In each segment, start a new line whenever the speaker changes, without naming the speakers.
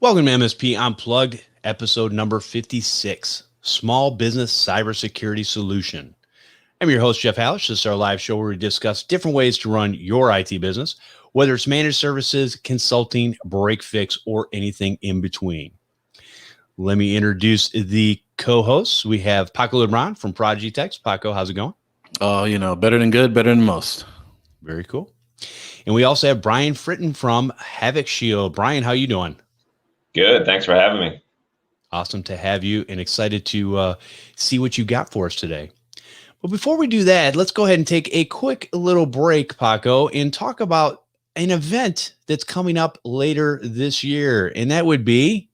Welcome to MSP Unplugged, episode number 56, Small Business Cybersecurity Solution. I'm your host, Jeff Hallish. This is our live show where we discuss different ways to run your IT business, whether it's managed services, consulting, break fix, or anything in between. Let me introduce the co-hosts. We have Paco LeBron from Prodigy Techs. Paco, how's it going?
Better than good, better than most.
Very cool. And we also have Brian Fritton from Havoc Shield. Brian, how you doing?
Good. Thanks for having me.
Awesome to have you and excited to see what you got for us today. But before we do that, let's go ahead and take a quick little break, Paco, and talk about an event that's coming up later this year. And that would be?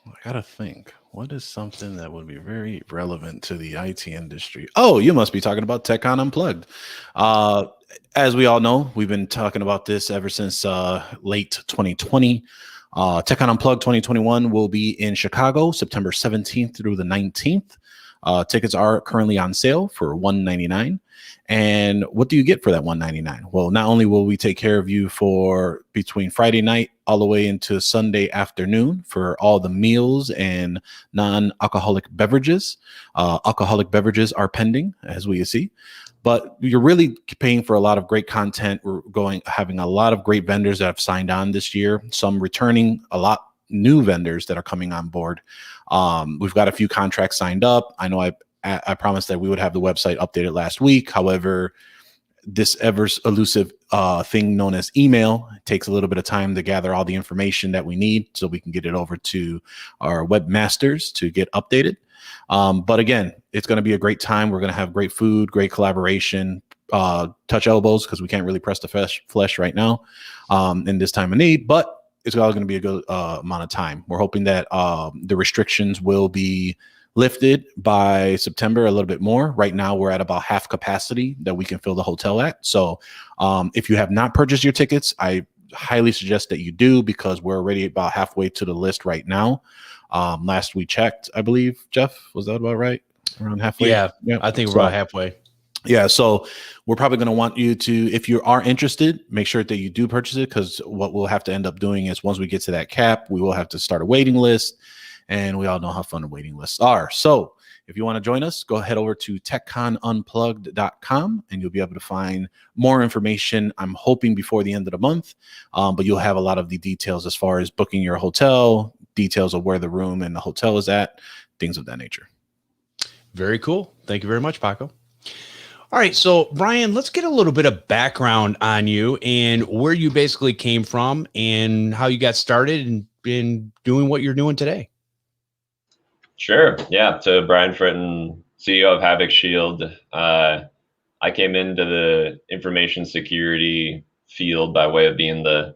I got to think. What is something that would be very relevant to the IT industry? Oh, you must be talking about TechCon Unplugged. As we all know, we've been talking about this ever since late 2020. TechCon Unplugged 2021 will be in Chicago, September 17th through the 19th. Tickets are currently on sale for $199. And what do you get for that $199? Well, not only will we take care of you for between Friday night all the way into Sunday afternoon for all the meals and non-alcoholic beverages. Alcoholic beverages are pending, as we see. But you're really paying for a lot of great content. We're having a lot of great vendors that have signed on this year, some returning, a lot new vendors that are coming on board. We've got a few contracts signed up. I know I promised that we would have the website updated last week. However, this ever elusive thing known as email takes a little bit of time to gather all the information that we need so we can get it over to our webmasters to get updated. But again, it's going to be a great time. We're going to have great food, great collaboration, touch elbows because we can't really press the flesh right now in this time of need, but it's all going to be a good amount of time. We're hoping that the restrictions will be lifted by September a little bit more. Right now, we're at about half capacity that we can fill the hotel at. So if you have not purchased your tickets, I highly suggest that you do because we're already about halfway to the list right now. Last we checked, I believe, Jeff, was that about right? Around halfway?
Yeah. I think we're about halfway.
Yeah, so we're probably going to want you to, if you are interested, make sure that you do purchase it because what we'll have to end up doing is once we get to that cap, we will have to start a waiting list, and we all know how fun the waiting lists are. So if you want to join us, go head over to techconunplugged.com, and you'll be able to find more information, I'm hoping before the end of the month, but you'll have a lot of the details as far as booking your hotel, details of where the room and the hotel is at, things of that nature.
Very cool. Thank you very much, Paco. All right, so Brian, let's get a little bit of background on you and where you basically came from and how you got started and been doing what you're doing today.
Sure. Yeah. So Brian Fritton, CEO of Havoc Shield. I came into the information security field by way of being the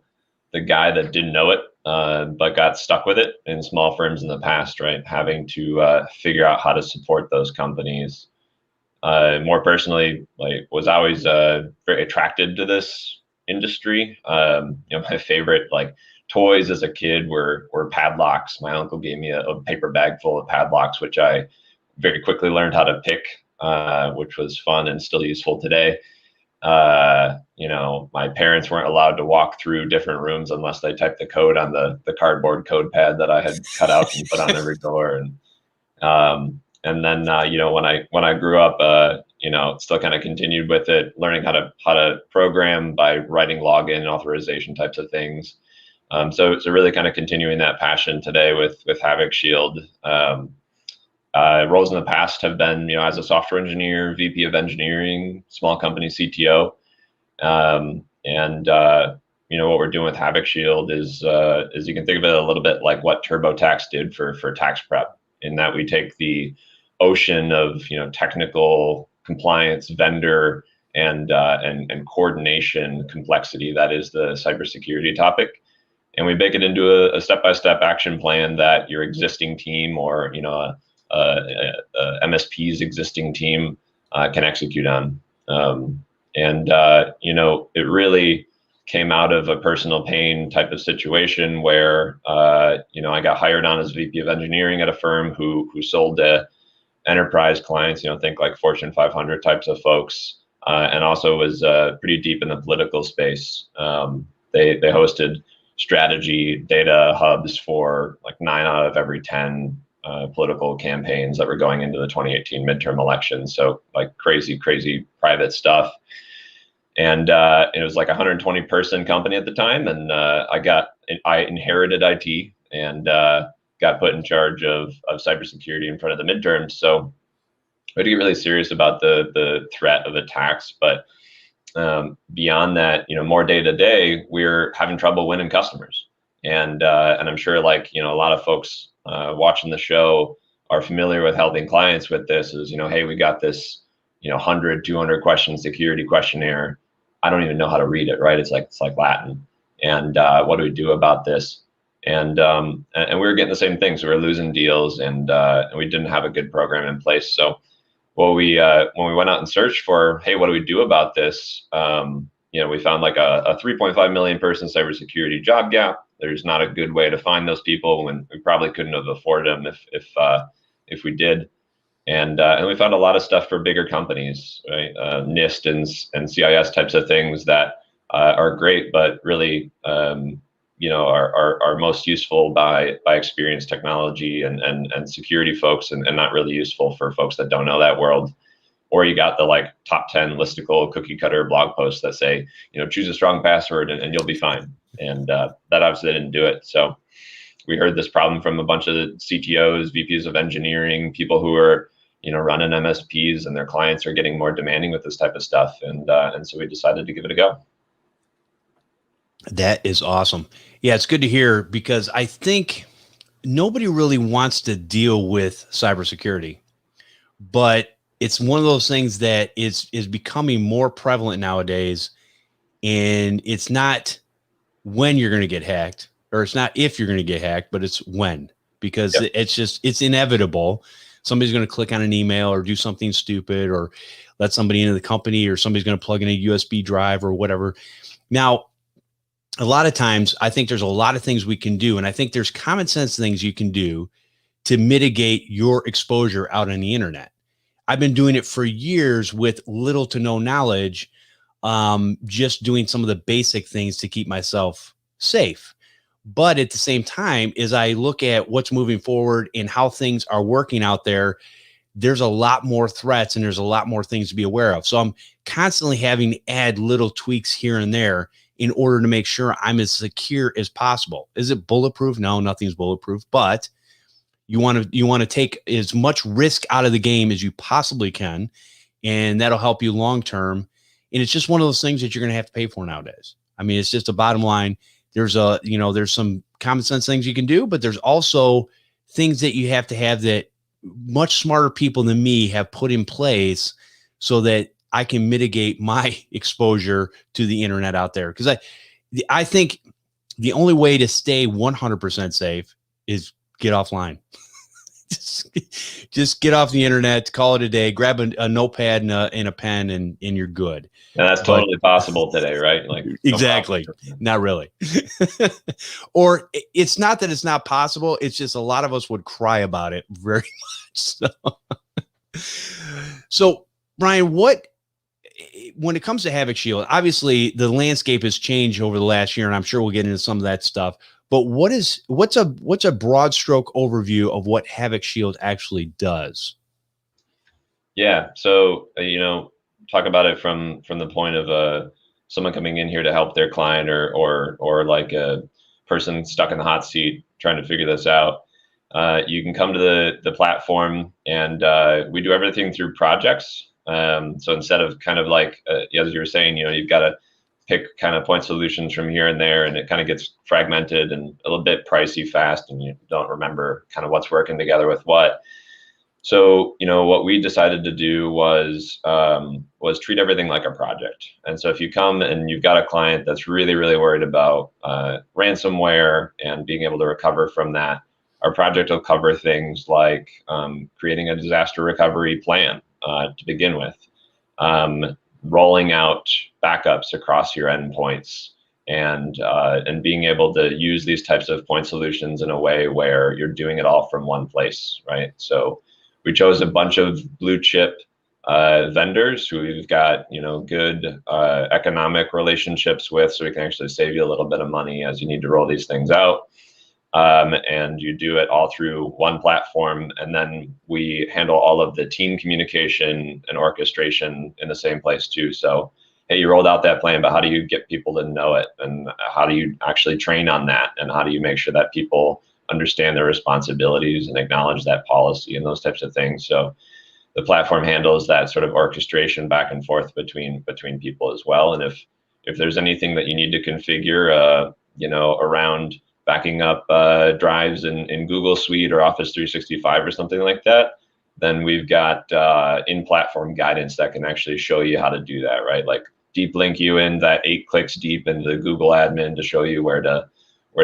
guy that didn't know it, but got stuck with it in small firms in the past, right? Having to figure out how to support those companies. More personally, was always very attracted to this industry. My favorite toys as a kid were padlocks. My uncle gave me a paper bag full of padlocks, which I very quickly learned how to pick, which was fun and still useful today. My parents weren't allowed to walk through different rooms unless they typed the code on the cardboard code pad that I had cut out and put on every door. And then, when I grew up, still kind of continued with it, learning how to program by writing login authorization types of things. So really kind of continuing that passion today with Havoc Shield. Roles in the past have been, as a software engineer, VP of engineering, small company CTO. What we're doing with Havoc Shield is you can think of it a little bit like what TurboTax did for tax prep, in that we take the ocean of technical compliance, vendor, and coordination complexity that is the cybersecurity topic, and we make it into a step-by-step action plan that your existing team or MSP's existing team can execute on. It really came out of a personal pain type of situation where I got hired on as VP of engineering at a firm who sold to enterprise clients, think like Fortune 500 types of folks, and also was pretty deep in the political space. They hosted strategy data hubs for like 9 out of every 10 political campaigns that were going into the 2018 midterm elections. So like crazy private stuff. And it was like a 120 person company at the time. And I inherited IT and got put in charge of cybersecurity in front of the midterms. So we had to get really serious about the threat of attacks. But beyond that, more day to day, we're having trouble winning customers. And I'm sure like, a lot of folks watching the show are familiar with helping clients with this is, hey, we got this, 100, 200 question security questionnaire. I don't even know how to read it, right? It's like Latin. And what do we do about this? And we were getting the same things. So we were losing deals and we didn't have a good program in place. So when we went out and searched for, hey, what do we do about this? We found like a 3.5 million person cybersecurity job gap. There's not a good way to find those people when we probably couldn't have afforded them if we did. And we found a lot of stuff for bigger companies, right? NIST and CIS types of things that are great, but really, are most useful by experienced technology and security folks, and not really useful for folks that don't know that world. Or you got the like top 10 listicle cookie cutter blog posts that say, choose a strong password and you'll be fine. And that obviously didn't do it. So we heard this problem from a bunch of CTOs, VPs of engineering, people who are running MSPs, and their clients are getting more demanding with this type of stuff. And so we decided to give it a go.
That is awesome. Yeah, it's good to hear, because I think nobody really wants to deal with cybersecurity, but it's one of those things that is becoming more prevalent nowadays. And it's not when you're going to get hacked, or it's not if you're going to get hacked, but it's when, because
Yep.
it's inevitable. Somebody's going to click on an email or do something stupid, or let somebody into the company, or somebody's going to plug in a USB drive or whatever. Now, a lot of times I think there's a lot of things we can do. And I think there's common sense things you can do to mitigate your exposure out on the internet. I've been doing it for years with little to no knowledge, just doing some of the basic things to keep myself safe. But at the same time, as I look at what's moving forward and how things are working out there, there's a lot more threats and there's a lot more things to be aware of. So I'm constantly having to add little tweaks here and there in order to make sure I'm as secure as possible. Is it bulletproof? No, nothing's bulletproof, but you want to take as much risk out of the game as you possibly can, and that'll help you long term. And it's just one of those things that you're going to have to pay for nowadays. I mean, it's just a bottom line. There's some common sense things you can do, but there's also things that you have to have that much smarter people than me have put in place so that I can mitigate my exposure to the internet out there. Because I think the only way to stay 100% safe is get offline. just get off the internet, call it a day, grab a notepad and a pen, and you're good.
And that's totally possible today, right? Like
exactly. Not really. Or it's not that it's not possible. It's just a lot of us would cry about it very much. So Brian, when it comes to Havoc Shield, obviously the landscape has changed over the last year, and I'm sure we'll get into some of that stuff. But what's a broad stroke overview of what Havoc Shield actually does?
Yeah. So, talk about it from the point of someone coming in here to help their client, or like a person stuck in the hot seat trying to figure this out. You can come to the platform, and we do everything through projects. So instead of kind of like, as you were saying, you've got to pick kind of point solutions from here and there, and it kind of gets fragmented and a little bit pricey fast, and you don't remember kind of what's working together with what. So, what we decided to do was treat everything like a project. And so if you come and you've got a client that's really, really worried about ransomware and being able to recover from that, our project will cover things like creating a disaster recovery plan to begin with, rolling out backups across your endpoints, and being able to use these types of point solutions in a way where you're doing it all from one place, right? So we chose a bunch of blue chip vendors who we've got, good economic relationships with, so we can actually save you a little bit of money as you need to roll these things out. And you do it all through one platform, and then we handle all of the team communication and orchestration in the same place too. So, hey, you rolled out that plan, but how do you get people to know it, and how do you actually train on that, and how do you make sure that people understand their responsibilities and acknowledge that policy and those types of things? So the platform handles that sort of orchestration back and forth between people as well. And if there's anything that you need to configure, around backing up drives in Google Suite or Office 365 or something like that, then we've got in-platform guidance that can actually show you how to do that, right? Like deep link you in that 8 clicks deep into the Google admin to show you where to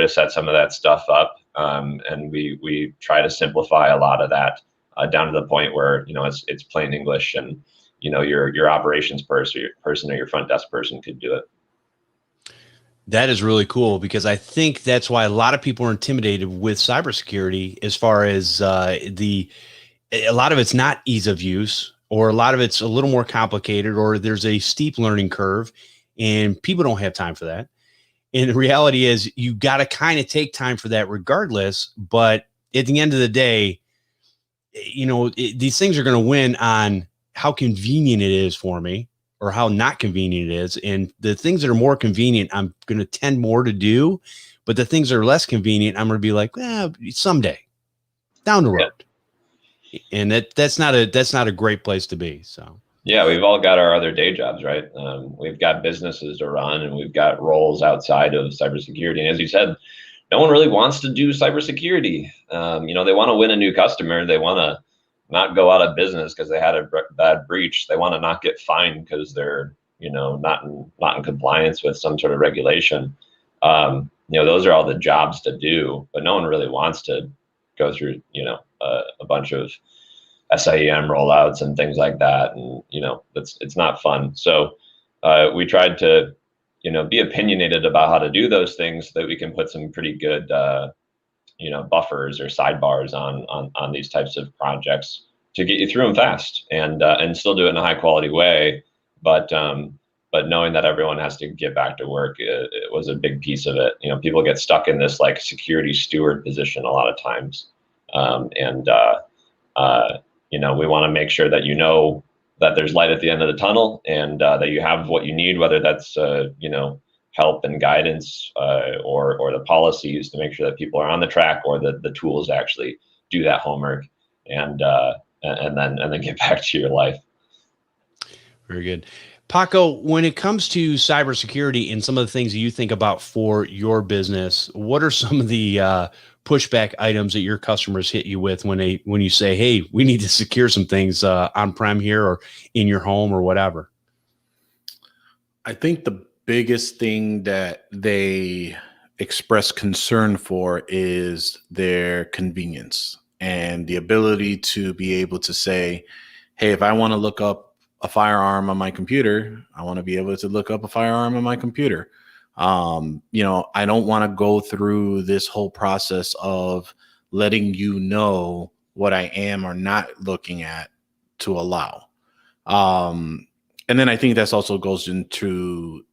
set some of that stuff up. And we try to simplify a lot of that down to the point where, it's plain English, and, your operations person or your front desk person could do it.
That is really cool, because I think that's why a lot of people are intimidated with cybersecurity, as far as a lot of it's not ease of use, or a lot of it's a little more complicated, or there's a steep learning curve, and people don't have time for that. And the reality is you got to kind of take time for that regardless. But at the end of the day, these things are going to win on how convenient it is for me, or how not convenient it is. And the things that are more convenient, I'm going to tend more to do. But the things that are less convenient, I'm going to be like, someday down the road. Yeah. And that's not a great place to be. So,
yeah, we've all got our other day jobs, right? We've got businesses to run, and we've got roles outside of cybersecurity. And as you said, no one really wants to do cybersecurity. They want to win a new customer. They want to not go out of business because they had a bad breach. They want to not get fined because they're, not in compliance with some sort of regulation. Those are all the jobs to do, but no one really wants to go through, a bunch of SIEM rollouts and things like that. And, it's not fun. So we tried to, be opinionated about how to do those things so that we can put some pretty good, buffers or sidebars on these types of projects to get you through them fast, and still do it in a high quality way. But knowing that everyone has to get back to work, it was a big piece of it. People get stuck in this like security steward position a lot of times. We want to make sure that that there's light at the end of the tunnel, and that you have what you need, whether that's help and guidance, or the policies to make sure that people are on the track, or the tools to actually do that homework, and then get back to your life.
Very good. Paco, when it comes to cybersecurity and some of the things that you think about for your business, what are some of the pushback items that your customers hit you with when you say, hey, we need to secure some things on-prem here or in your home or whatever?
I think the biggest thing that they express concern for is their convenience and the ability to be able to say, hey, if I want to look up a firearm on my computer, I want to be able to look up a firearm on my computer. I don't want to go through this whole process of letting you know what I am or not looking at to allow. And then I think that's also goes into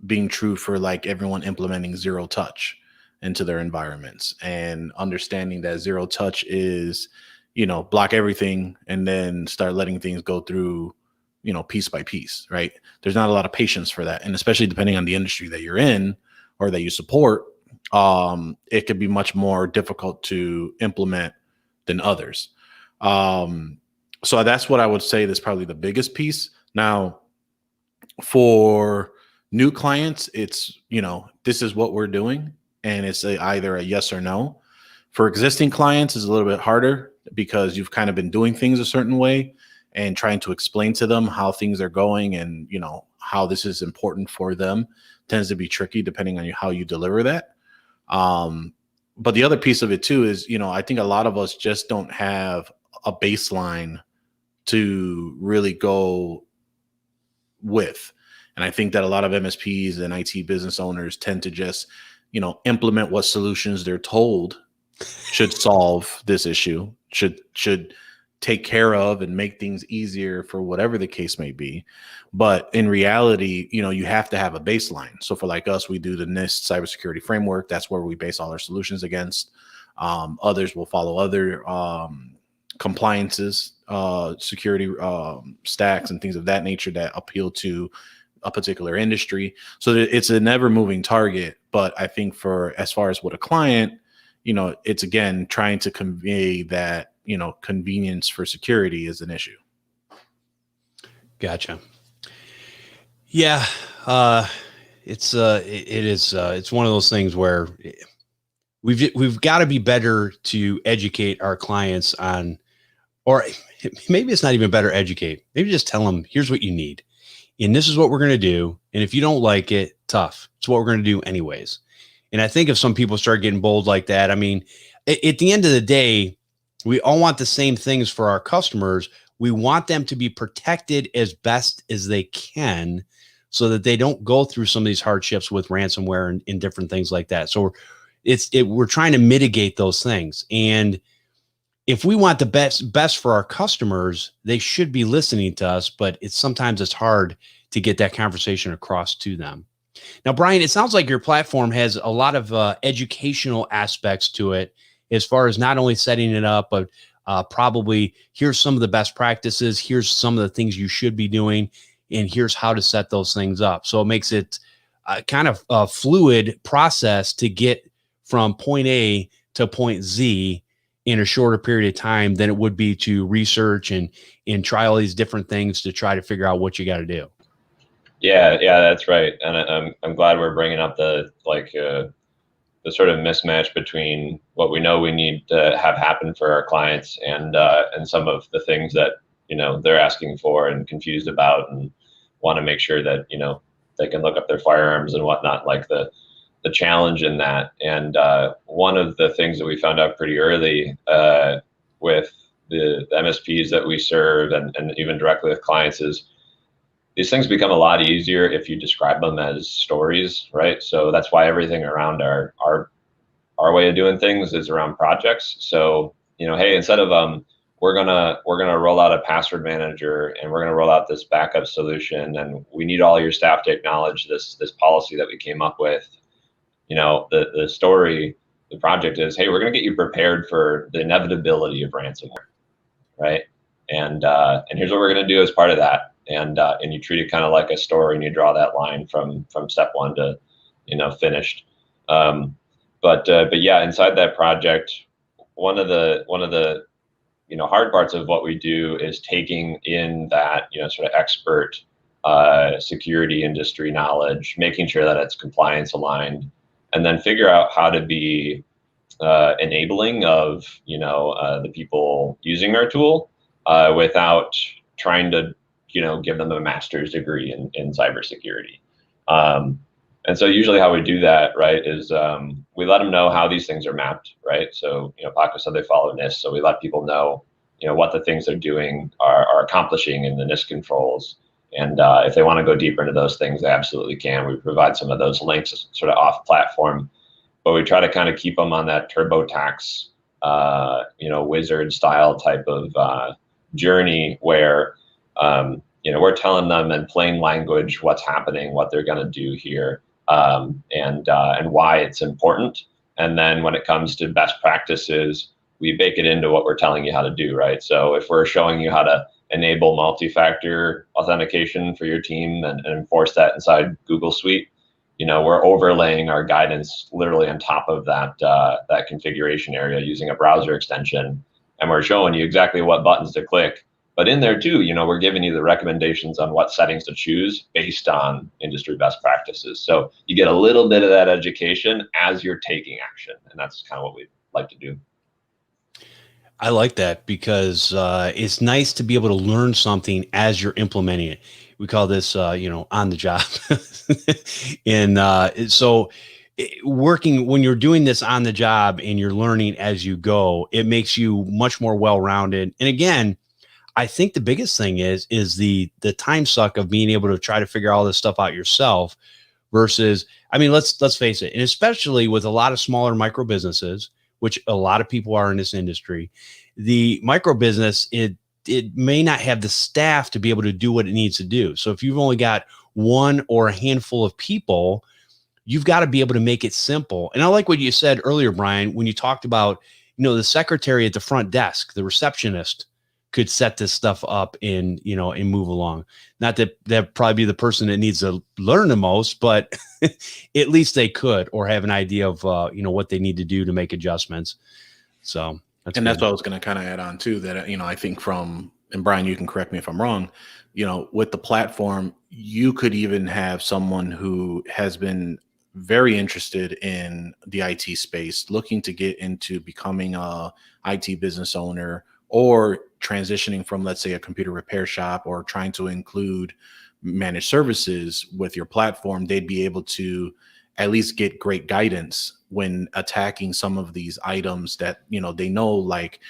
being true for like everyone implementing zero touch into their environments, and understanding that zero touch is, block everything and then start letting things go through, piece by piece, right? There's not a lot of patience for that. And especially depending on the industry that you're in or that you support, it could be much more difficult to implement than others. So that's what I would say is probably the biggest piece. Now, for new clients, it's, this is what we're doing, and it's either a yes or no. For existing clients, it's a little bit harder because you've kind of been doing things a certain way, and trying to explain to them how things are going and, how this is important for them tends to be tricky depending on how you deliver that. But the other piece of it too is, I think a lot of us just don't have a baseline to really go with. And I think that a lot of MSPs and IT business owners tend to just, implement what solutions they're told should solve this issue, should take care of and make things easier for whatever the case may be. But in reality, you have to have a baseline. So for like us, we do the NIST cybersecurity framework. That's where we base all our solutions against. Others will follow other compliances, security stacks and things of that nature that appeal to a particular industry. So it's a never moving target. But I think as far as what a client, it's again trying to convey that, convenience for security is an issue.
Gotcha. Yeah. It's one of those things where we've got to be better to educate our clients on, or maybe it's not even better educate. Maybe just tell them, here's what you need. And this is what we're going to do. And if you don't like it, tough. It's what we're going to do anyways. And I think if some people start getting bold like that, I mean, at the end of the day, we all want the same things for our customers. We want them to be protected as best as they can so that they don't go through some of these hardships with ransomware and different things like that. So we're trying to mitigate those things. And if we want the best for our customers, they should be listening to us, but sometimes it's hard to get that conversation across to them. Now, Brian, it sounds like your platform has a lot of educational aspects to it, as far as not only setting it up, but probably here's some of the best practices, here's some of the things you should be doing, and here's how to set those things up. So it makes it kind of a fluid process to get from point A to point Z in a shorter period of time than it would be to research and try all these different things to try to figure out what you got to do.
Yeah, that's right. And I'm glad we're bringing up the sort of mismatch between what we know we need to have happen for our clients and some of the things that, they're asking for and confused about and want to make sure that, they can look up their firearms and whatnot, like the challenge in that. And one of the things that we found out pretty early with the MSPs that we serve and even directly with clients is these things become a lot easier if you describe them as stories, right? So that's why everything around our way of doing things is around projects. So, hey, instead of we're gonna roll out a password manager and we're gonna roll out this backup solution, and we need all your staff to acknowledge this policy that we came up with. The story, the project is, hey, we're gonna get you prepared for the inevitability of ransomware, right? And here's what we're gonna do as part of that. And you treat it kind of like a story, and you draw that line from step one to finished. But yeah, inside that project, one of the hard parts of what we do is taking in that sort of expert security industry knowledge, making sure that it's compliance aligned, and then figure out how to be enabling of the people using our tool without trying to give them a master's degree in cybersecurity. And so usually how we do that, right, is we let them know how these things are mapped, right? So, Paco said they follow NIST, so we let people know, what the things they're doing are accomplishing in the NIST controls. And if they want to go deeper into those things, they absolutely can. We provide some of those links sort of off platform, but we try to kind of keep them on that TurboTax, wizard style type of journey where, we're telling them in plain language what's happening, what they're going to do here, and why it's important. And then when it comes to best practices, we bake it into what we're telling you how to do, right? So if we're showing you how to enable multi-factor authentication for your team and enforce that inside Google Suite, we're overlaying our guidance literally on top of that configuration area using a browser extension, and we're showing you exactly what buttons to click. But in there too, we're giving you the recommendations on what settings to choose based on industry best practices. So you get a little bit of that education as you're taking action, and that's kind of what we like to do.
I like that because it's nice to be able to learn something as you're implementing it. We call this, on the job. And so working when you're doing this on the job and you're learning as you go, it makes you much more well-rounded. And again, I think the biggest thing is the time suck of being able to try to figure all this stuff out yourself versus, let's face it, and especially with a lot of smaller micro businesses, which a lot of people are in this industry, The micro business, it may not have the staff to be able to do what it needs to do. So if you've only got one or a handful of people, you've got to be able to make it simple. And I like what you said earlier, Brian, when you talked about, the secretary at the front desk, the receptionist could set this stuff up and move along. Not that that'd probably be the person that needs to learn the most, but at least they could, or have an idea of, what they need to do to make adjustments. So that's
what I was going to kind of add on too, that, I think and Brian, you can correct me if I'm wrong, with the platform, you could even have someone who has been very interested in the IT space, looking to get into becoming a IT business owner, or transitioning from, let's say, a computer repair shop, or trying to include managed services with your platform. They'd be able to at least get great guidance when attacking some of these items that, they know, like,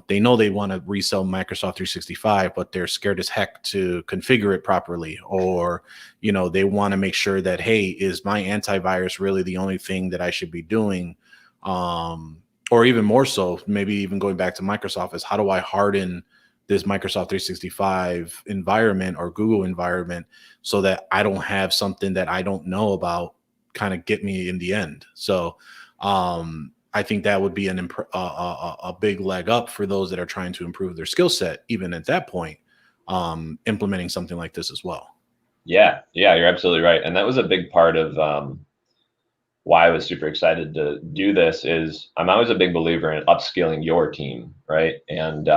they know they want to resell Microsoft 365, but they're scared as heck to configure it properly. Or, they want to make sure that, hey, is my antivirus really the only thing that I should be doing? Or even more so, maybe even going back to Microsoft, is how do I harden this Microsoft 365 environment or Google environment so that I don't have something that I don't know about kind of get me in the end. So I think that would be a big leg up for those that are trying to improve their skill set, even at that point, implementing something like this as well.
Yeah, you're absolutely right. And that was a big part of why I was super excited to do this. Is I'm always a big believer in upskilling your team, right? And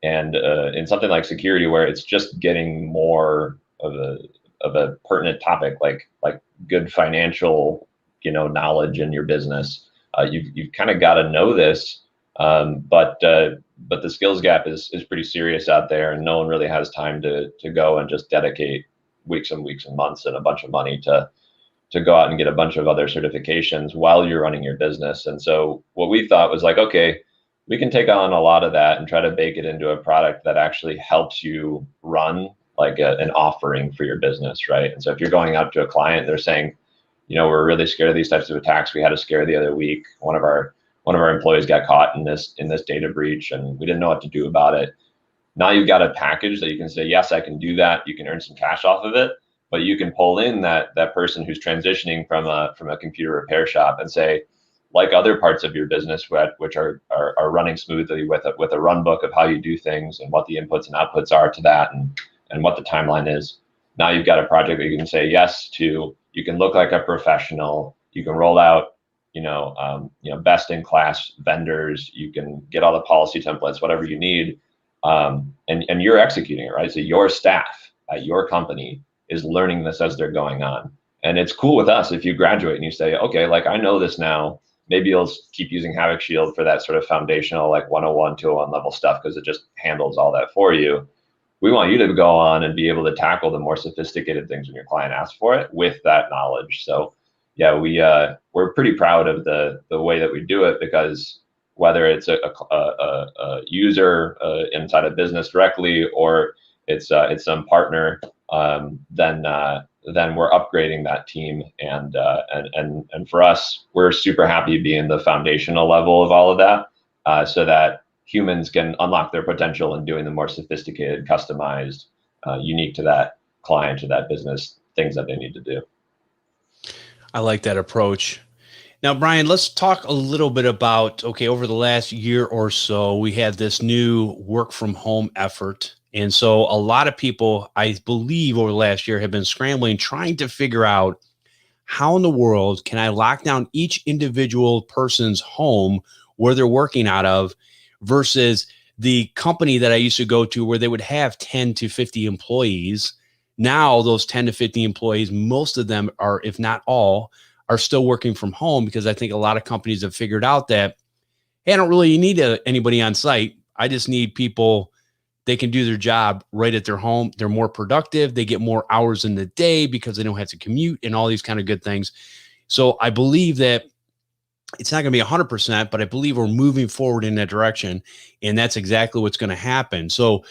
in something like security, where it's just getting more of a pertinent topic, like good financial, knowledge in your business. You've kind of got to know this, but the skills gap is pretty serious out there, and no one really has time to go and just dedicate weeks and weeks and months and a bunch of money to go out and get a bunch of other certifications while you're running your business. And so what we thought was like, okay, we can take on a lot of that and try to bake it into a product that actually helps you run like an offering for your business, right? And so if you're going out to a client, they're saying, we're really scared of these types of attacks. We had a scare the other week. One of our employees got caught in this data breach, and we didn't know what to do about it. Now you've got a package that you can say, yes, I can do that. You can earn some cash off of it, but you can pull in that person who's transitioning from a computer repair shop and say, like other parts of your business, which are running smoothly with a run book of how you do things and what the inputs and outputs are to that, and what the timeline is. Now you've got a project that you can say yes to. You can look like a professional. You can roll out, best in class vendors. You can get all the policy templates, whatever you need, and you're executing it, right? So your staff at your company is learning this as they're going on, and it's cool with us if you graduate and you say, okay, like I know this now. Maybe you'll keep using Havoc Shield for that sort of foundational, like 101, 201 level stuff, because it just handles all that for you. We want you to go on and be able to tackle the more sophisticated things when your client asks for it with that knowledge. So yeah, we're pretty proud of the way that we do it, because whether it's a user inside a business directly, or it's some partner, then we're upgrading that team. And for us, we're super happy being the foundational level of all of that, so that humans can unlock their potential in doing the more sophisticated, customized, unique to that client or that business things that they need to do.
I like that approach. Now, Brian, let's talk a little bit about, over the last year or so, we had this new work from home effort. And so a lot of people, I believe, over the last year have been scrambling, trying to figure out how in the world can I lock down each individual person's home where they're working out of, versus the company that I used to go to where they would have 10 to 50 employees. Now those 10 to 50 employees, most of them are, if not all, are still working from home, because I think a lot of companies have figured out that, hey, I don't really need anybody on site. I just need people. They can do their job right at their home. They're more productive. They get more hours in the day because they don't have to commute and all these kind of good things. So I believe that it's not going to be 100%, but I believe we're moving forward in that direction. And that's exactly what's going to happen. So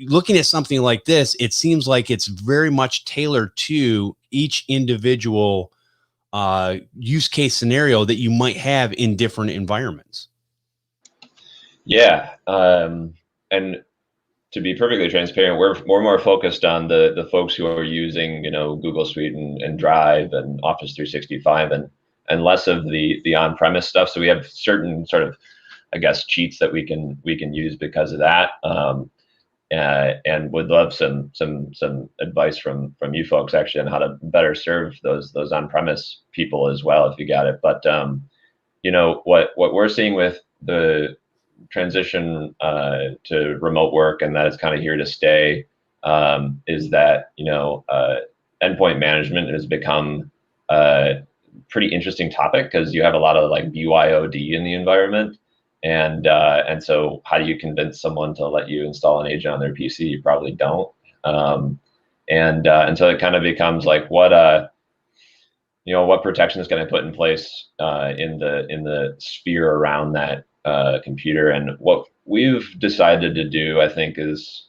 looking at something like this, it seems like it's very much tailored to each individual use case scenario that you might have in different environments.
Yeah. And to be perfectly transparent, we're more focused on the folks who are using, Google Suite and Drive and Office 365 and less of the on-premise stuff. So we have certain sort of, I guess, cheats that we can use because of that. And would love some advice from you folks actually on how to better serve those on-premise people as well if you got it. But what we're seeing with the transition to remote work, and that is kind of here to stay, is that endpoint management has become a pretty interesting topic because you have a lot of like BYOD in the environment, and so how do you convince someone to let you install an agent on their PC? You probably don't, and so it kind of becomes like what protections can I put in place in the sphere around that computer? And what we've decided to do, I think, is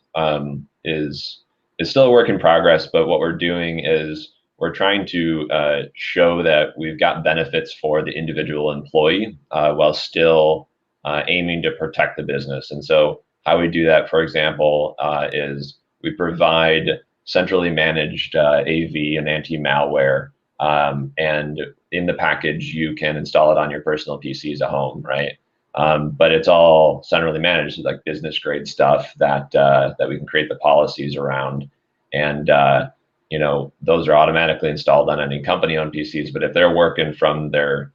still a work in progress. But what we're doing is we're trying to show that we've got benefits for the individual employee while still aiming to protect the business. And so how we do that, for example, is we provide centrally managed AV and anti-malware. And in the package, you can install it on your personal PCs at home, right? But it's all centrally managed, like business grade stuff that we can create the policies around, and those are automatically installed on any company-owned PCs. But if they're working from their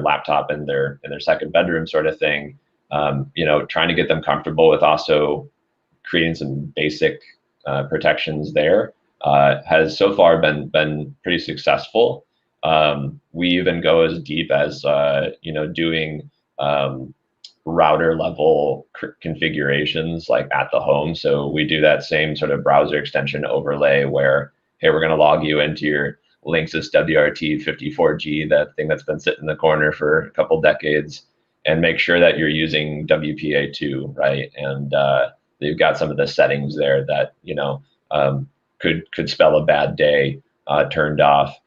laptop in their second bedroom sort of thing, trying to get them comfortable with also creating some basic protections there has so far been pretty successful. We even go as deep as doing router level configurations like at the home. So we do that same sort of browser extension overlay where, hey, we're going to log you into your Linksys WRT 54G, that thing that's been sitting in the corner for a couple decades, and make sure that you're using WPA2, right? And you've got some of the settings there that could spell a bad day turned off.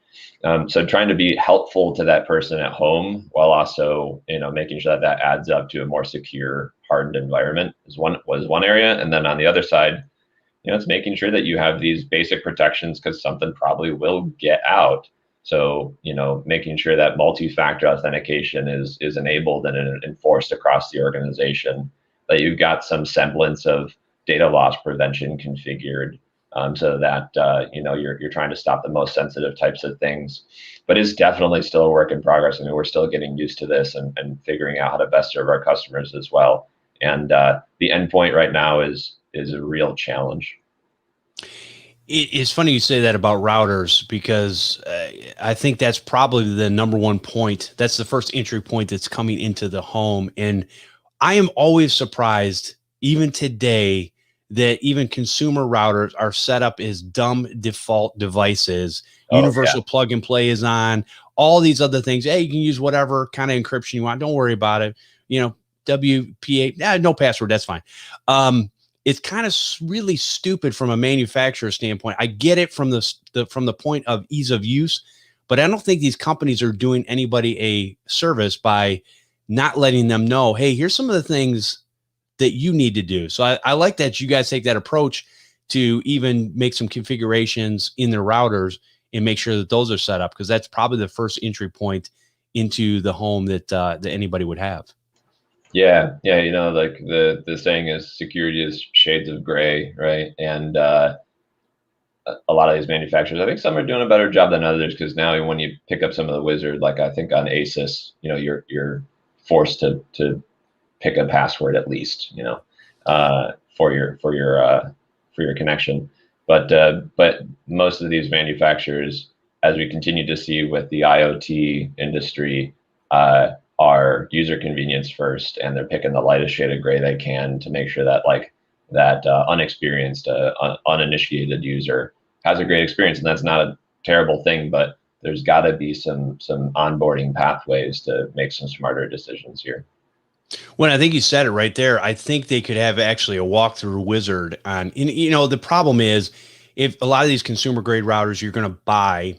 So trying to be helpful to that person at home while also making sure that adds up to a more secure, hardened environment was one area. And then on the other side, it's making sure that you have these basic protections because something probably will get out. So making sure that multi-factor authentication is enabled and enforced across the organization, that you've got some semblance of data loss prevention configured. So that you're trying to stop the most sensitive types of things, but it's definitely still a work in progress. I mean, we're still getting used to this and figuring out how to best serve our customers as well. And the endpoint right now is a real challenge.
It's funny you say that about routers because I think that's probably the number one point. That's the first entry point that's coming into the home. And I am always surprised, even today, that even consumer routers are set up as dumb default devices. Universal plug and play is on, all these other things. Hey, you can use whatever kind of encryption you want. Don't worry about it. WPA, no password. That's fine. It's kind of really stupid from a manufacturer standpoint. I get it from the point of ease of use, but I don't think these companies are doing anybody a service by not letting them know, hey, here's some of the things that you need to do. So I like that you guys take that approach to even make some configurations in their routers and make sure that those are set up, because that's probably the first entry point into the home that anybody would have.
Yeah. Like the saying is security is shades of gray, right? And a lot of these manufacturers, I think some are doing a better job than others, because now when you pick up some of the wizard, like I think on Asus, you're forced to pick a password at least, for your connection. But most of these manufacturers, as we continue to see with the IoT industry, are user convenience first, and they're picking the lightest shade of gray they can to make sure that unexperienced, uninitiated user has a great experience. And that's not a terrible thing, but there's got to be some onboarding pathways to make some smarter decisions here.
Well, I think you said it right there. I think they could have actually a walkthrough wizard on, the problem is, if a lot of these consumer grade routers you're going to buy,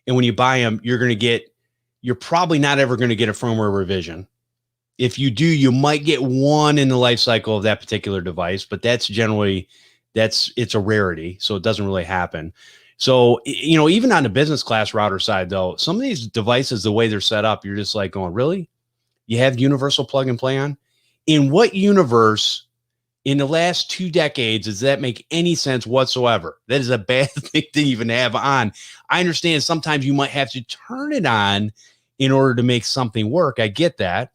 and when you buy them, you're probably not ever going to get a firmware revision. If you do, you might get one in the life cycle of that particular device, but that's generally it's a rarity, so it doesn't really happen. So, even on the business class router side, though, some of these devices, the way they're set up, you're just like going, really? You have universal plug and play on? In what universe in the last 2 decades does that make any sense whatsoever? That is a bad thing to even have on. I understand sometimes you might have to turn it on in order to make something work. I get that.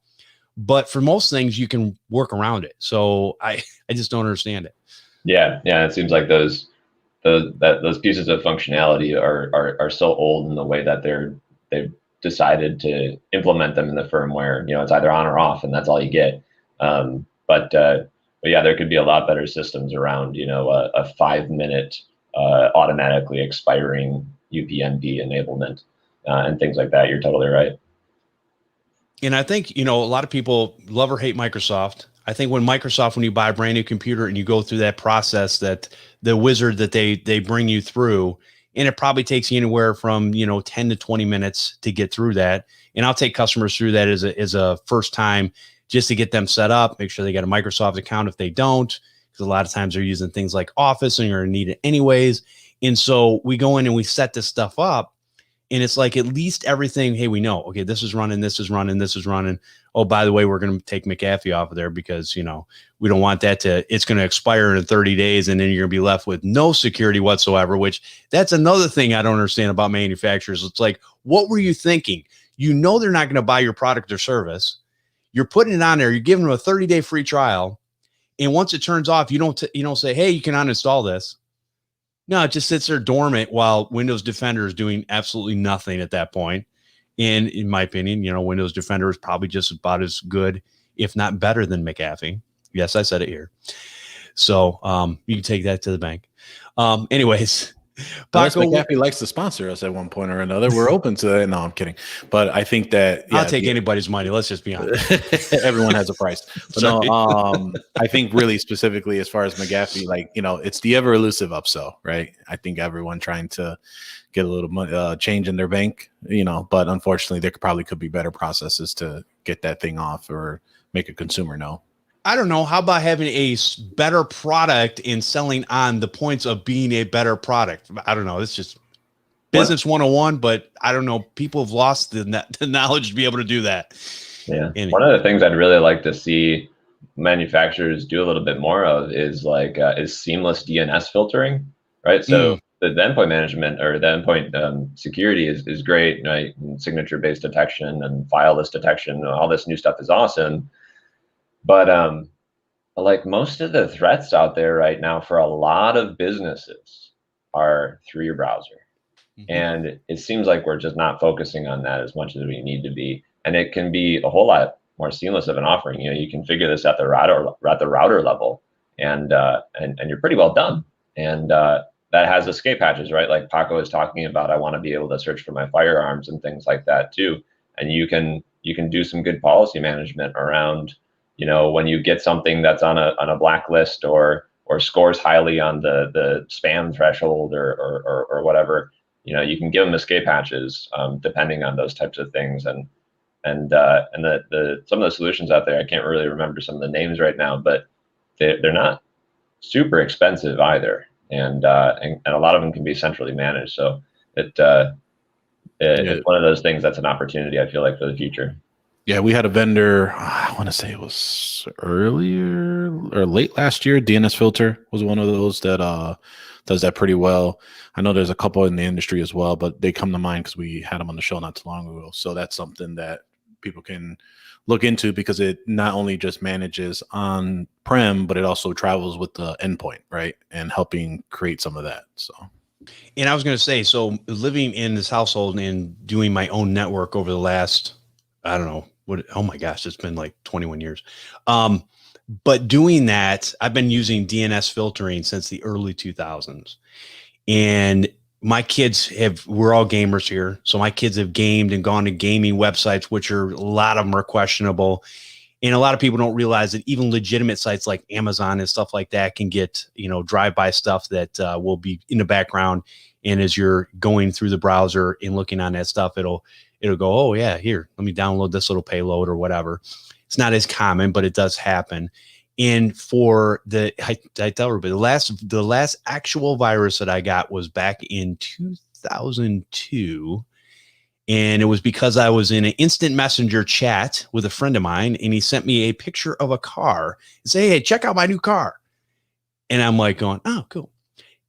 But for most things, you can work around it. So I just don't understand it.
Yeah. It seems like those pieces of functionality are so old in the way that they've decided to implement them in the firmware. It's either on or off, and that's all you get. But yeah, there could be a lot better systems around. A 5-minute automatically expiring UPnP enablement and things like that. You're totally right.
And I think, a lot of people love or hate Microsoft. I think when you buy a brand new computer and you go through that process, that the wizard that they bring you through, and it probably takes you anywhere from, 10 to 20 minutes to get through that. And I'll take customers through that as a first time just to get them set up, make sure they got a Microsoft account if they don't, because a lot of times they're using things like Office and you're going to need it anyways. And so we go in and we set this stuff up. And it's like, at least everything, hey, we know, okay, this is running, this is running, this is running. Oh, by the way, we're going to take McAfee off of there because, we don't want that it's going to expire in 30 days. And then you're going to be left with no security whatsoever, which that's another thing I don't understand about manufacturers. It's like, what were you thinking? They're not going to buy your product or service. You're putting it on there. You're giving them a 30-day free trial. And once it turns off, you don't say, hey, you can uninstall this. No, it just sits there dormant while Windows Defender is doing absolutely nothing at that point. And in my opinion, Windows Defender is probably just about as good, if not better than McAfee. Yes, I said it here. So you can take that to the bank. Anyways,
Paco, McAfee likes to sponsor us at one point or another. We're open to that. No, I'm kidding. But I think that
I'll take anybody's money. Let's just be honest.
Everyone has a price. But no, I think really specifically as far as McAfee, it's the ever elusive upsell, right? I think everyone trying to get a little money, change in their bank, but unfortunately there probably could be better processes to get that thing off or make a consumer know.
I don't know. How about having a better product and selling on the points of being a better product? I don't know. It's just business 101, but I don't know. People have lost the knowledge to be able to do that.
Yeah. One of the things I'd really like to see manufacturers do a little bit more of is seamless DNS filtering, right? So the endpoint management or the endpoint security is great, right? Signature-based detection and fileless detection, all this new stuff is awesome. But most of the threats out there right now for a lot of businesses are through your browser. Mm-hmm. And it seems like we're just not focusing on that as much as we need to be. And it can be a whole lot more seamless of an offering. You can figure this at the router level and you're pretty well done. And that has escape hatches, right? Like Paco is talking about, I want to be able to search for my firearms and things like that too. And you can do some good policy management around, when you get something that's on a blacklist or scores highly on the spam threshold or whatever, you can give them escape hatches depending on those types of things. And the some of the solutions out there, I can't really remember some of the names right now, but they're not super expensive either, and a lot of them can be centrally managed. So it's one of those things that's an opportunity, I feel like, for the future.
Yeah, we had a vendor, I want to say it was earlier or late last year. DNS Filter was one of those that does that pretty well. I know there's a couple in the industry as well, but they come to mind because we had them on the show not too long ago. So that's something that people can look into because it not only just manages on-prem, but it also travels with the endpoint, right? And helping create some of that. So.
And I was going to say, so living in this household and doing my own network over the last, I don't know, oh my gosh, it's been like 21 years. But doing that, I've been using DNS filtering since the early 2000s. And my kids we're all gamers here. So my kids have gamed and gone to gaming websites, which a lot of them are questionable. And a lot of people don't realize that even legitimate sites like Amazon and stuff like that can get, drive-by stuff that will be in the background. And as you're going through the browser and looking on that stuff, it'll go, oh yeah, here, let me download this little payload or whatever. It's not as common, but it does happen. And for I tell everybody, the last actual virus that I got was back in 2002. And it was because I was in an instant messenger chat with a friend of mine, and he sent me a picture of a car and say, hey, check out my new car. And I'm like going, oh, cool.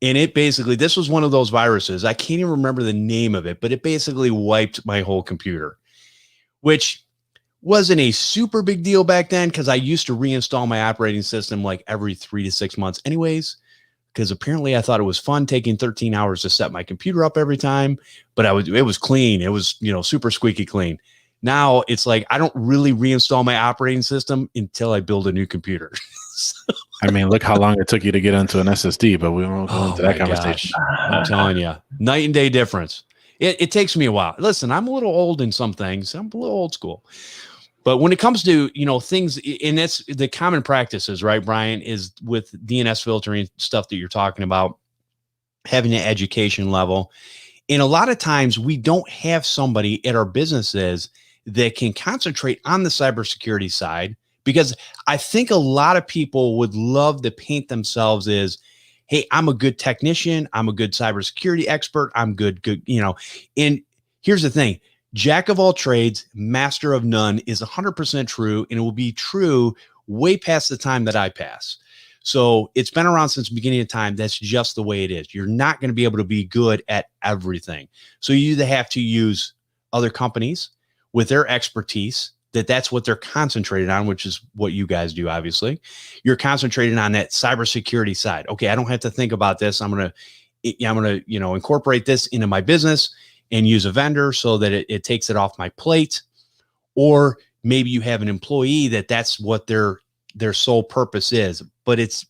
And it basically, this was one of those viruses. I can't even remember the name of it, but it basically wiped my whole computer, which wasn't a super big deal back then because I used to reinstall my operating system like every 3 to 6 months anyways, because apparently I thought it was fun taking 13 hours to set my computer up every time, but it was clean. It was, super squeaky clean. Now it's like, I don't really reinstall my operating system until I build a new computer.
I mean, look how long it took you to get onto an SSD, but we won't go into that conversation.
Gosh, I'm telling you, night and day difference. It takes me a while. Listen, I'm a little old in some things. I'm a little old school. But when it comes to, things, and that's the common practices, right, Brian, is with DNS filtering stuff that you're talking about, having an education level. And a lot of times we don't have somebody at our businesses that can concentrate on the cybersecurity side, because I think a lot of people would love to paint themselves as, hey, I'm a good technician. I'm a good cybersecurity expert. I'm good. And here's the thing. Jack of all trades, master of none is 100% true, and it will be true way past the time that I pass. So it's been around since the beginning of time. That's just the way it is. You're not going to be able to be good at everything. So you either have to use other companies with their expertise, that's what they're concentrated on, which is what you guys do, obviously. You're concentrated on that cybersecurity side. Okay, I don't have to think about this. I'm going to incorporate this into my business and use a vendor so that it takes it off my plate. Or maybe you have an employee that's what their sole purpose is. But it's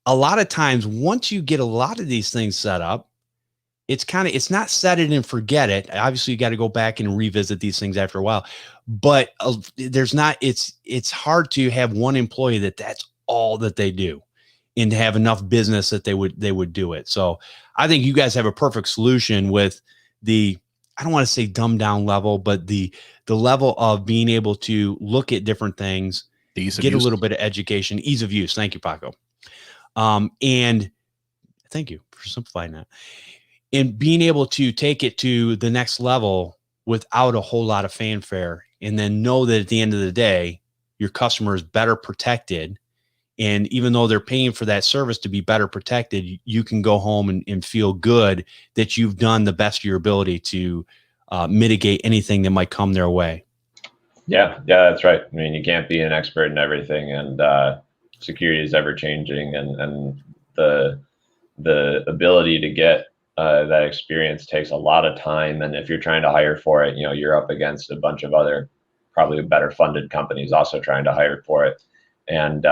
a lot of times, once you get a lot of these things set up, it's not set it and forget it. Obviously, you got to go back and revisit these things after a while. But it's hard to have one employee that's all that they do, and to have enough business that they would do it. So I think you guys have a perfect solution with I don't want to say dumbed down level, but the level of being able to look at different things, get a little bit of education, ease of use. Thank you, Paco. And thank you for simplifying that. And being able to take it to the next level without a whole lot of fanfare, and then know that at the end of the day, your customer is better protected. And even though they're paying for that service to be better protected, you can go home and feel good that you've done the best of your ability to mitigate anything that might come their way.
Yeah, that's right. I mean, you can't be an expert in everything, and security is ever changing, and the ability to get that experience takes a lot of time. And if you're trying to hire for it, you're up against a bunch of other probably better funded companies also trying to hire for it. And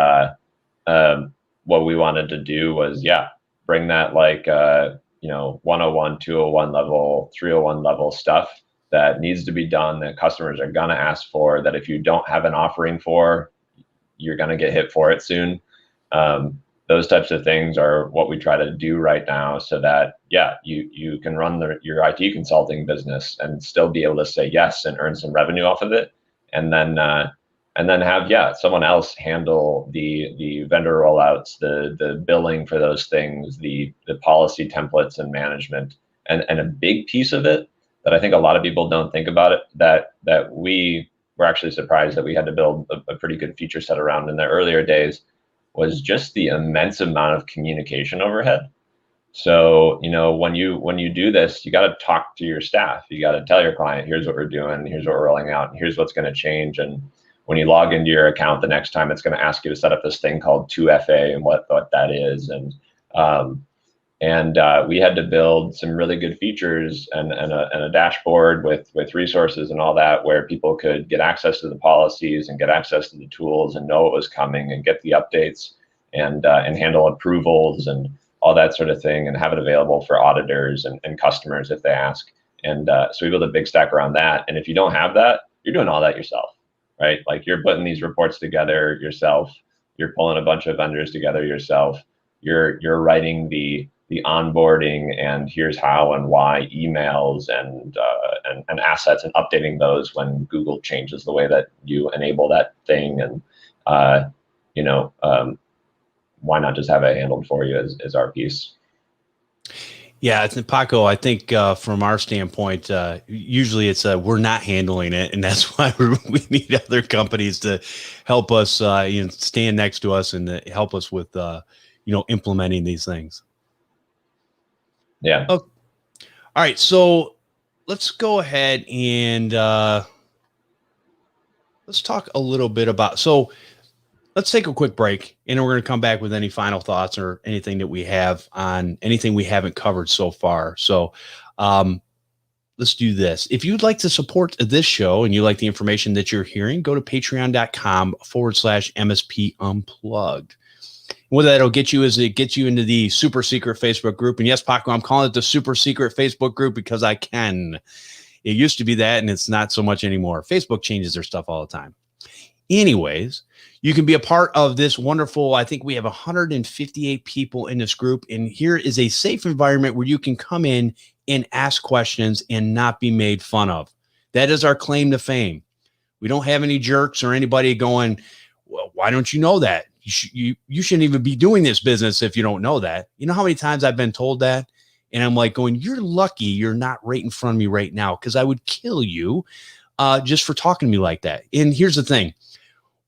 what we wanted to do was, bring that 101, 201 level, 301 level stuff that needs to be done, that customers are going to ask for, that if you don't have an offering for, you're going to get hit for it soon. Those types of things are what we try to do right now, so that, you can run your IT consulting business and still be able to say yes and earn some revenue off of it. And then have someone else handle the vendor rollouts, the billing for those things, the policy templates and management. And a big piece of it that I think a lot of people don't think about it, that we were actually surprised that we had to build a pretty good feature set around in the earlier days, was just the immense amount of communication overhead. So, when you do this, you got to talk to your staff. You got to tell your client, here's what we're doing, here's what we're rolling out, and here's what's going to change. And when you log into your account the next time, it's going to ask you to set up this thing called 2FA and what that is. And we had to build some really good features and a dashboard with resources and all that, where people could get access to the policies and get access to the tools and know what was coming and get the updates and handle approvals and all that sort of thing, and have it available for auditors and customers if they ask. And so we built a big stack around that. And if you don't have that, you're doing all that yourself, right? Like, you're putting these reports together yourself. You're pulling a bunch of vendors together yourself. You're writing the the onboarding and here's how and why emails and assets and updating those when Google changes the way that you enable that thing, and why not just have it handled for you is our piece.
Yeah, it's Paco. I think from our standpoint, usually it's we're not handling it, and that's why we need other companies to help us, stand next to us and help us with, implementing these things.
Yeah.
Okay. All right, so let's go ahead and let's talk a little bit about. So let's take a quick break, and we're going to come back with any final thoughts or anything that we have on anything we haven't covered so far. So let's do this. If you'd like to support this show and you like the information that you're hearing, go to patreon.com/MSP Unplugged. What that'll get you is it gets you into the super secret Facebook group. And yes, Paco, I'm calling it the super secret Facebook group because I can. It used to be that, and it's not so much anymore. Facebook changes their stuff all the time. Anyways, you can be a part of this wonderful, I think we have 158 people in this group. And here is a safe environment where you can come in and ask questions and not be made fun of. That is our claim to fame. We don't have any jerks or anybody going, well, why don't you know that? You shouldn't even be doing this business if you don't know that. You know how many times I've been told that? And I'm like going, you're lucky you're not right in front of me right now, because I would kill you just for talking to me like that. And here's the thing.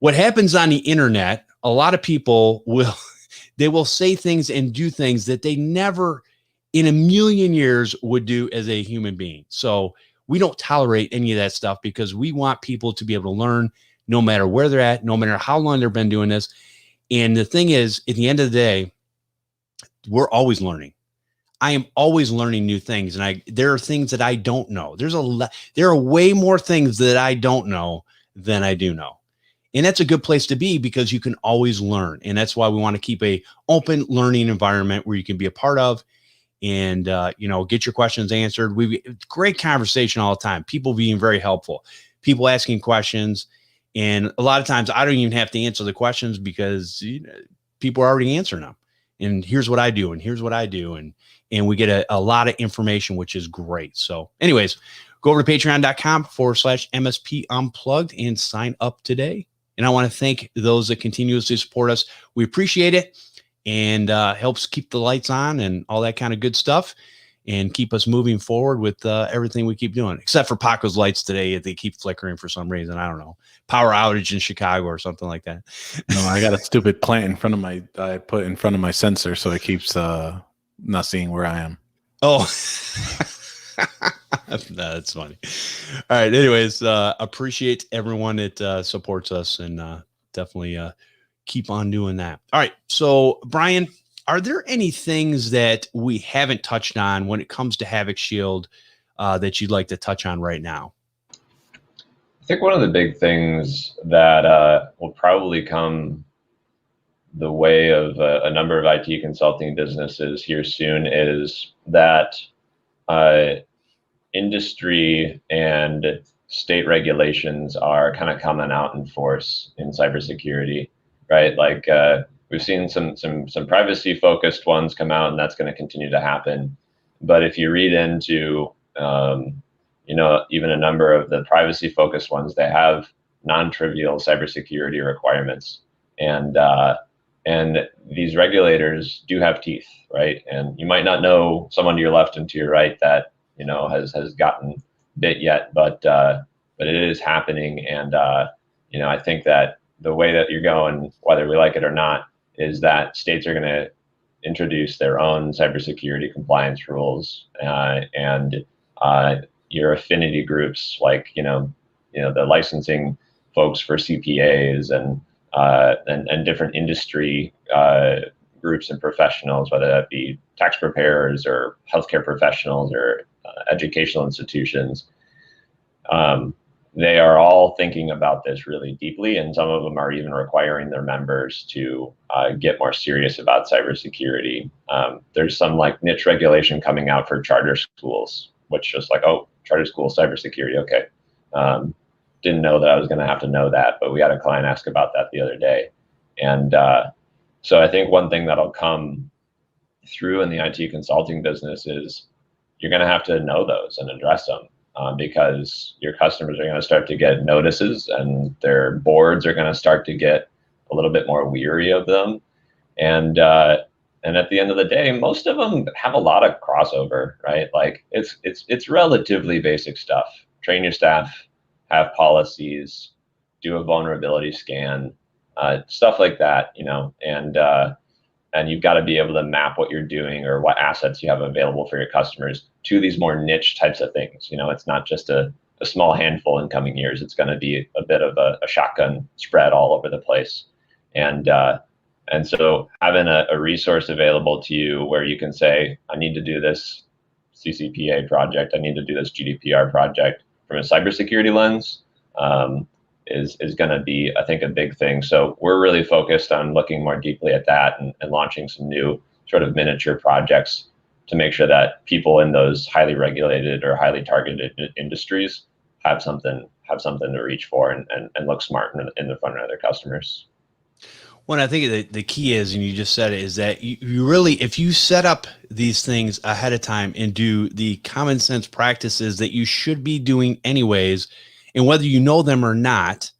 What happens on the internet, a lot of people will say things and do things that they never in a million years would do as a human being. So we don't tolerate any of that stuff because we want people to be able to learn no matter where they're at, no matter how long they've been doing this. And the thing is, at the end of the day, we're always learning. I am always learning new things. And there are things that I don't know. There are way more things that I don't know than I do know. And that's a good place to be because you can always learn. And that's why we want to keep a open learning environment where you can be a part of and, get your questions answered. Great conversation all the time. People being very helpful, people asking questions. And a lot of times I don't even have to answer the questions because people are already answering them. And here's what I do. And here's what I do. And we get a lot of information, which is great. So anyways, go over to patreon.com/MSP Unplugged and sign up today. And I want to thank those that continuously support us. We appreciate it and helps keep the lights on and all that kind of good stuff and keep us moving forward with everything we keep doing, except for Paco's lights today. They keep flickering for some reason. I don't know. Power outage in Chicago or something like that.
No, I got a stupid plant I put in front of my sensor, so it keeps not seeing where I am.
Oh, that's funny. All right. Anyways, appreciate everyone that supports us and definitely keep on doing that. All right. So, Brian, are there any things that we haven't touched on when it comes to Havoc Shield that you'd like to touch on right now?
I think one of the big things that will probably come the way of a number of IT consulting businesses here soon is that industry and state regulations are kind of coming out in force in cybersecurity, right? Like we've seen some privacy focused ones come out, and that's going to continue to happen. But if you read into even a number of the privacy focused ones, they have non-trivial cybersecurity requirements, and these regulators do have teeth, right? And you might not know someone to your left and to your right that has gotten bit yet, but it is happening. And I think that the way that you're going, whether we like it or not, is that states are going to introduce their own cybersecurity compliance rules, and your affinity groups, like the licensing folks for CPAs and different industry groups and professionals, whether that be tax preparers or healthcare professionals or educational institutions. They are all thinking about this really deeply, and some of them are even requiring their members to get more serious about cybersecurity. There's some like niche regulation coming out for charter schools, which just like, oh, charter school cybersecurity, okay. Didn't know that I was going to have to know that, but we had a client ask about that the other day. And so I think one thing that'll come through in the IT consulting business is you're going to have to know those and address them, because your customers are going to start to get notices, and their boards are going to start to get a little bit more weary of them. And at the end of the day, most of them have a lot of crossover, right? Like it's relatively basic stuff. Train your staff, have policies, do a vulnerability scan, stuff like that, and you've got to be able to map what you're doing or what assets you have available for your customers to these more niche types of things. It's not just a small handful in coming years. It's going to be a bit of a shotgun spread all over the place. And so having a resource available to you where you can say, I need to do this CCPA project, I need to do this GDPR project from a cybersecurity lens, is going to be, I think, a big thing. So we're really focused on looking more deeply at that and launching some new sort of miniature projects to make sure that people in those highly regulated or highly targeted industries have something to reach for and look smart in the front of their customers.
Well, I think the key is, and you just said it, is that you really, if you set up these things ahead of time and do the common sense practices that you should be doing anyways, and whether you know them or not,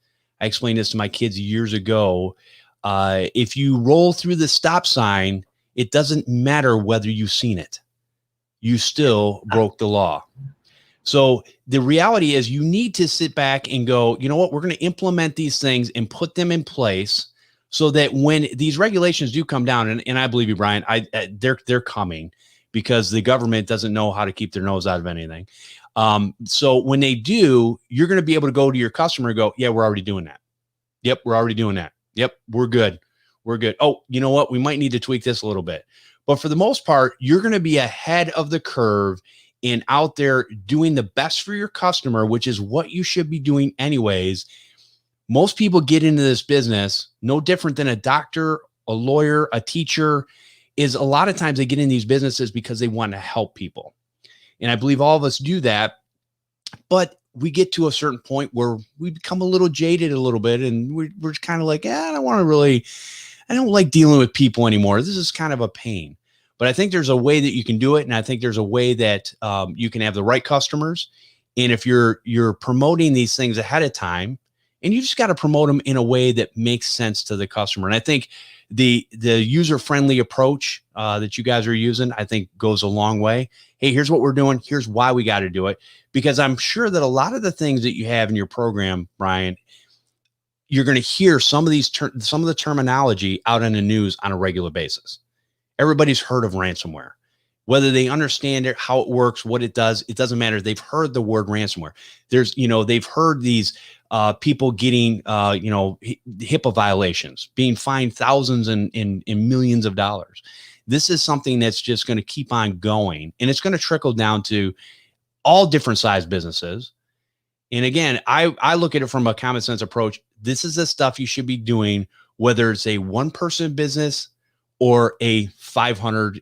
I explained this to my kids years ago. If you roll through the stop sign, it doesn't matter whether you've seen it. You still broke the law. So the reality is you need to sit back and go, you know what, we're going to implement these things and put them in place so that when these regulations do come down, and I believe you, Brian, they're coming because the government doesn't know how to keep their nose out of anything. So when they do, you're going to be able to go to your customer and go, yeah, we're already doing that. Yep, we're already doing that. Yep, we're good. We're good. Oh, you know what? We might need to tweak this a little bit. But for the most part, you're going to be ahead of the curve and out there doing the best for your customer, which is what you should be doing anyways. Most people get into this business no different than a doctor, a lawyer, a teacher, is a lot of times they get in these businesses because they want to help people. And I believe all of us do that, but we get to a certain point where we become a little jaded a little bit. And we're kind of like, I don't like dealing with people anymore. This is kind of a pain, but I think there's a way that you can do it. And I think there's a way that you can have the right customers. And if you're promoting these things ahead of time, and you just got to promote them in a way that makes sense to the customer. And I think the user-friendly approach that you guys are using, I think goes a long way. Hey, here's what we're doing. Here's why we got to do it. Because I'm sure that a lot of the things that you have in your program, Brian, you're going to hear some of the terminology out in the news on a regular basis. Everybody's heard of ransomware. Whether they understand it, how it works, what it does, it doesn't matter. They've heard the word ransomware. They've heard these people getting, HIPAA violations, being fined thousands and millions of dollars. This is something that's just going to keep on going, and it's going to trickle down to all different size businesses. And again, I look at it from a common sense approach. This is the stuff you should be doing, whether it's a one-person business or a 500,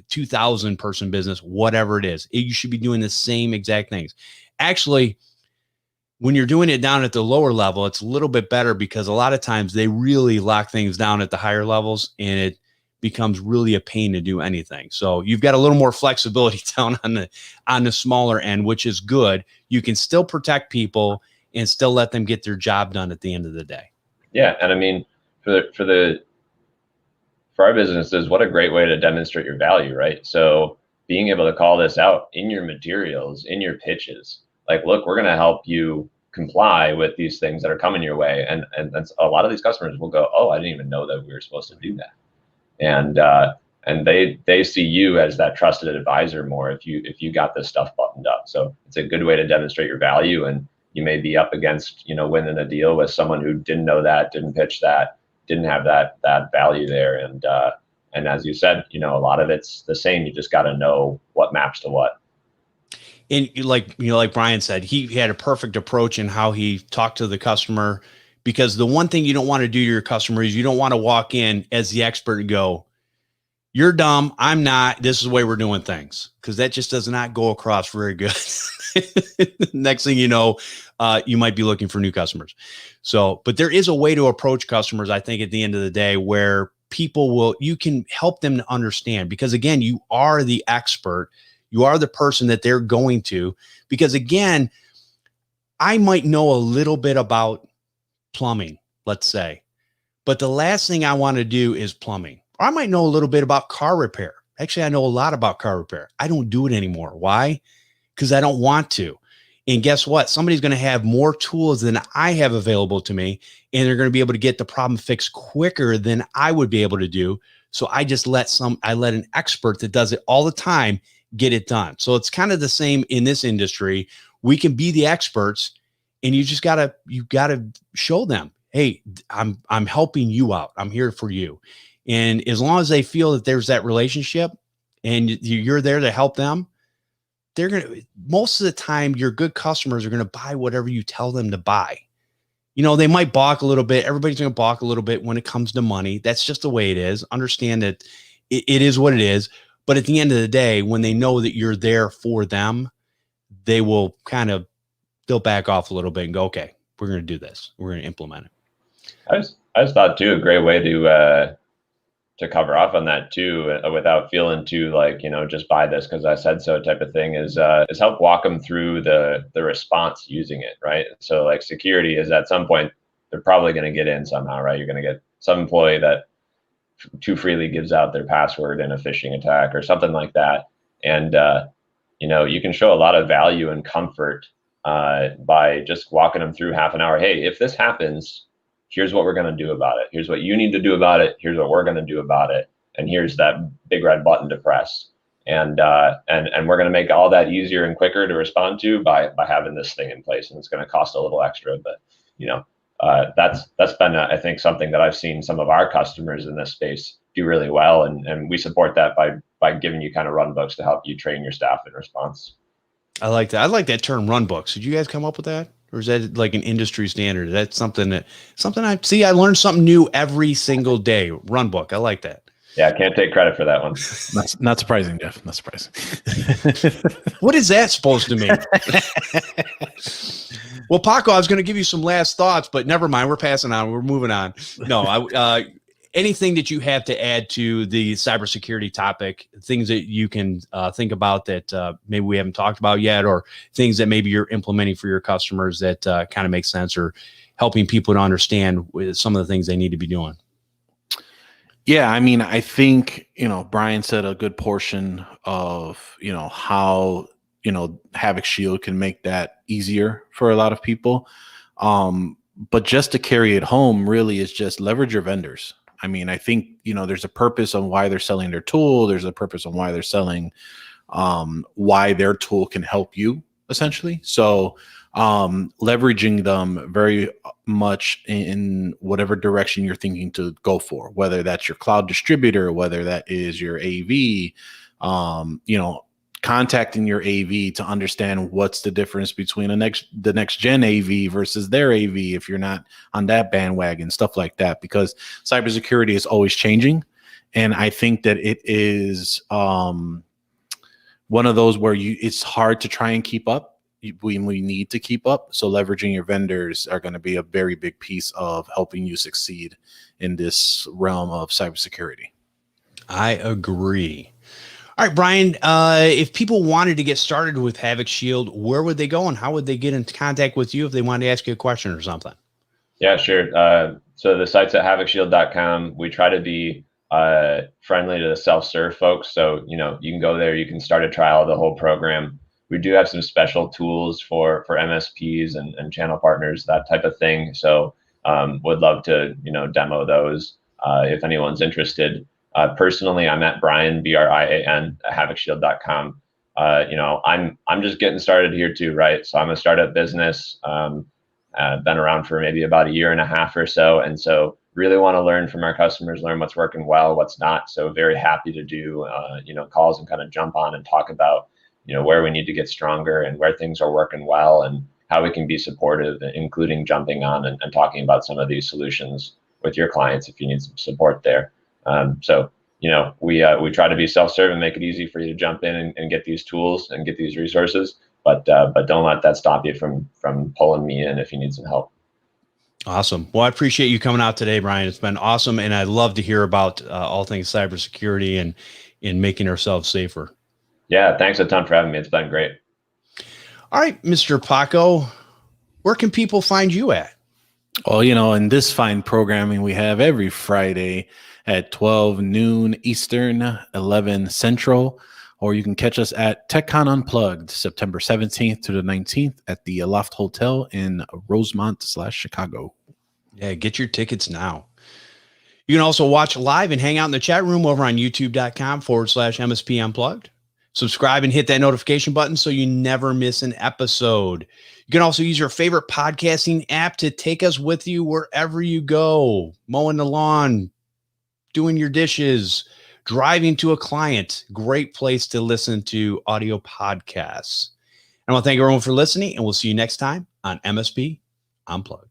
2,000 person business, whatever it is. You should be doing the same exact things. Actually, when you're doing it down at the lower level, it's a little bit better because a lot of times they really lock things down at the higher levels, and it becomes really a pain to do anything. So you've got a little more flexibility down on the smaller end, which is good. You can still protect people and still let them get their job done at the end of the day.
Yeah, and I mean, for our businesses, what a great way to demonstrate your value, right? So being able to call this out in your materials, in your pitches, like, look, we're going to help you comply with these things that are coming your way. And a lot of these customers will go, oh, I didn't even know that we were supposed to do that. And they see you as that trusted advisor more if you got this stuff buttoned up. So it's a good way to demonstrate your value. And you may be up against, winning a deal with someone who didn't know that, didn't pitch that, didn't have that value there. And as you said, a lot of it's the same. You just got to know what maps to what.
And like Brian said, he had a perfect approach in how he talked to the customer, because the one thing you don't want to do to your customer is you don't want to walk in as the expert and go, you're dumb, I'm not, this is the way we're doing things. Because that just does not go across very good. Next thing you know, you might be looking for new customers. So, but there is a way to approach customers, I think, at the end of the day, where you can help them to understand, because again, you are the expert. You are the person that they're going to, because again, I might know a little bit about plumbing, let's say, but the last thing I want to do is plumbing. Or I might know a little bit about car repair. Actually, I know a lot about car repair. I don't do it anymore. Why? Because I don't want to. And guess what? Somebody's going to have more tools than I have available to me, and they're going to be able to get the problem fixed quicker than I would be able to do. So I just let an expert that does it all the time get it done. So it's kind of the same in this industry. We can be the experts, and you gotta show them, hey, I'm helping you out. I'm here for you. And as long as they feel that there's that relationship and you're there to help them, most of the time, your good customers are going to buy whatever you tell them to buy. They might balk a little bit. Everybody's going to balk a little bit when it comes to money. That's just the way it is. Understand that it is what it is. But at the end of the day, when they know that you're there for them, they'll back off a little bit and go, okay, we're going to do this. We're going to implement it.
I just thought too, a great way to cover off on that too, without feeling too like, just buy this because I said so type of thing, is help walk them through the response using it, right? So like security is at some point, they're probably going to get in somehow, right? You're going to get some employee that too freely gives out their password in a phishing attack or something like that. And, you can show a lot of value and comfort by just walking them through half an hour. Hey, if this happens, here's what we're going to do about it. Here's what you need to do about it. Here's what we're going to do about it. And here's that big red button to press. And we're going to make all that easier and quicker to respond to by having this thing in place. And it's going to cost a little extra, but that's been, I think, something that I've seen some of our customers in this space do really well. And we support that by giving you kind of run books to help you train your staff in response.
I like that. I like that term, run books. Did you guys come up with that? Or is that like an industry standard? That's something I see. I learn something new every single day. Run book. I like that.
Yeah, I can't take credit for that one.
Not surprising, Jeff. Not surprising.
What is that supposed to mean? Well, Paco, I was going to give you some last thoughts, but never mind. We're passing on. We're moving on. No, anything that you have to add to the cybersecurity topic, things that you can think about that maybe we haven't talked about yet, or things that maybe you're implementing for your customers that kind of make sense, or helping people to understand some of the things they need to be doing.
Yeah, I mean, I think, Brian said a good portion of, how, Havoc Shield can make that easier for a lot of people. But just to carry it home really is just leverage your vendors. I mean, I think, there's a purpose on why they're selling their tool. There's a purpose on why they're selling, why their tool can help you, essentially. So leveraging them very much in whatever direction you're thinking to go for, whether that's your cloud distributor, whether that is your AV, contacting your AV to understand what's the difference between the next gen AV versus their AV if you're not on that bandwagon, stuff like that, because cybersecurity is always changing. And I think that it is one of those where it's hard to try and keep up. We need to keep up. So leveraging your vendors are going to be a very big piece of helping you succeed in this realm of cybersecurity. I
agree. All right, Brian, if people wanted to get started with Havoc Shield, where would they go and how would they get in contact with you if they wanted to ask you a question or something?
Yeah, sure. So the site's at havocshield.com. We try to be friendly to the self-serve folks. So, you can go there, you can start a trial of the whole program. We do have some special tools for MSPs and channel partners, that type of thing. So would love to, demo those if anyone's interested. Personally, I'm at Brian, BRIAN, at havocshield.com. I'm just getting started here too, right? So I'm a startup business, been around for maybe about a year and a half or so. And so really want to learn from our customers, learn what's working well, what's not. So very happy to do, calls and kind of jump on and talk about, where we need to get stronger and where things are working well and how we can be supportive, including jumping on and talking about some of these solutions with your clients if you need some support there. We try to be self-serve and make it easy for you to jump in and get these tools and get these resources, but don't let that stop you from pulling me in if you need some help.
Awesome. Well, I appreciate you coming out today, Brian. It's been awesome. And I love to hear about all things cybersecurity and in making ourselves safer.
Yeah, thanks a ton for having me. It's been great.
All right, Mr. Paco, where can people find you at?
Well, in this fine programming we have every Friday at 12 noon Eastern, 11 Central, or you can catch us at TechCon Unplugged, September 17th to the 19th at the Loft Hotel in Rosemont/Chicago.
Yeah, get your tickets now. You can also watch live and hang out in the chat room over on youtube.com/MSP Unplugged. Subscribe and hit that notification button so you never miss an episode. You can also use your favorite podcasting app to take us with you wherever you go. Mowing the lawn, doing your dishes, driving to a client. Great place to listen to audio podcasts. I want to thank everyone for listening, and we'll see you next time on MSP Unplugged.